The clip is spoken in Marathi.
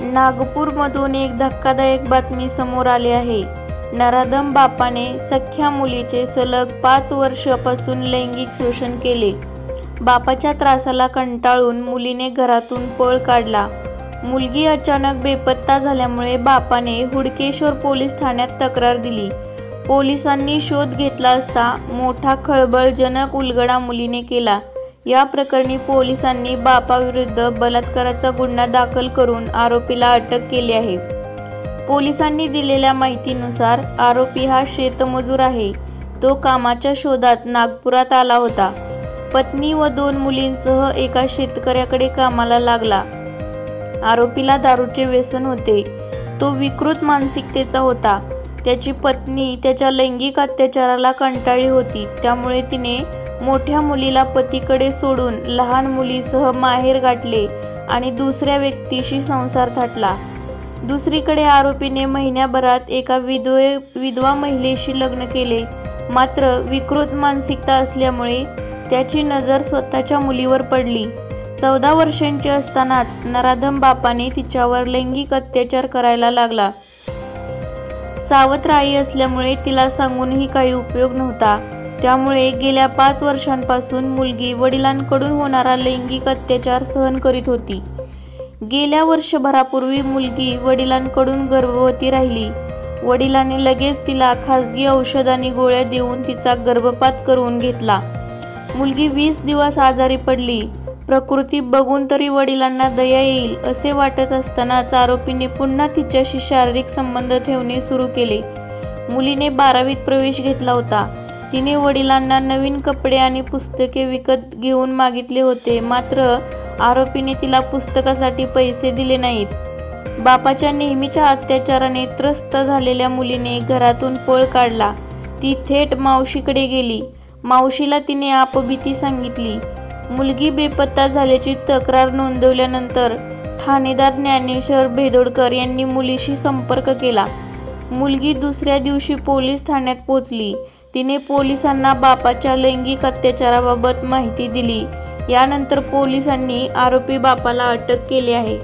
नागपूरमधून एक धक्कादायक बातमी समोर आली आहे. नराधम बापाने सख्ख्या मुलीचे सलग 5 वर्षापासून लैंगिक शोषण केले. बापाच्या त्रासाला कंटाळून मुलीने घरातून पळ काढला. मुलगी अचानक बेपत्ता झाल्यामुळे बापाने हुडकेश्वर पोलीस ठाण्यात तक्रार दिली. पोलिसांनी शोध घेतला असता मोठा खळबळजनक उलगडा मुलीने केला. या प्रकरणी पोलिसांनी बापाविरुद्ध बलात्काराचा गुन्हा दाखल करून आरोपीला अटक केली आहे. पोलिसांनी दिलेल्या माहितीनुसार आरोपी हा शेतमजूर आहे. तो कामाच्या शोधात नागपुरात आला होता. पत्नी व 2 मुलींसह एका शेतकऱ्याकडे कामाला लागला. आरोपीला दारूचे व्यसन होते. तो विकृत मानसिकतेचा होता. त्याची पत्नी त्याच्या लैंगिक अत्याचाराला कंटाळली होती. त्यामुळे तिने मोठ्या मुलीला पतीकडे सोडून लहान मुलीसह माहेर गाठले आणि दुसऱ्या व्यक्तीशी संसार थाटला. दुसरीकडे आरोपीने महिन्याभरात एका विधवा महिलेशी लग्न केले. मात्र विकृत मानसिकता असल्यामुळे त्याची नजर स्वतःच्या मुलीवर पडली. 14 वर्षांची असतानाच नराधम बापाने तिच्यावर लैंगिक अत्याचार करायला लागला. सावत्र आई असल्यामुळे तिला सांगूनही काही उपयोग नव्हता. त्यामुळे गेल्या 5 वर्षांपासून मुलगी वडिलांकडून होणारा लैंगिक अत्याचार सहन करीत होती. गेल्या वर्षभरापूर्वी मुलगी वडिलांकडून गर्भवती राहिली. वडिलांनी लगेच तिला खासगी औषध आणि गोळ्या देऊन तिचा गर्भपात करून घेतला. मुलगी 20 दिवस आजारी पडली. प्रकृती बघून तरी वडिलांना दया येईल असे वाटत असतानाच आरोपीने पुन्हा तिच्याशी शारीरिक संबंध ठेवणे सुरू केले. मुलीने 12वीत प्रवेश घेतला होता. तिने वडिलांना नवीन कपडे आणि पुस्तके विकत घेऊन मागितले होते. मात्र आरोपीने तिला पुस्तकासाठी पैसे दिले नाहीत. बापाच्या नेहमीच्या अत्याचाराने त्रस्त झालेल्या मुलीने घरातून पळ काढला. ती थेट मावशीकडे गेली. मावशीला तिने आपबीती सांगितली. मुलगी बेपत्ता झाल्याची तक्रार नोंदवल्यानंतर ठाणेदार ज्ञानेश्वर भेदोडकर यांनी मुलीशी संपर्क केला. मुलगी दुसऱ्या दिवशी पोलीस ठाण्यात पोहोचली. तिने पोलिसांना बापाच्या लैंगिक अत्याचाराबाबत माहिती दिली. यानंतर पोलिसांनी आरोपी बापाला अटक केली आहे.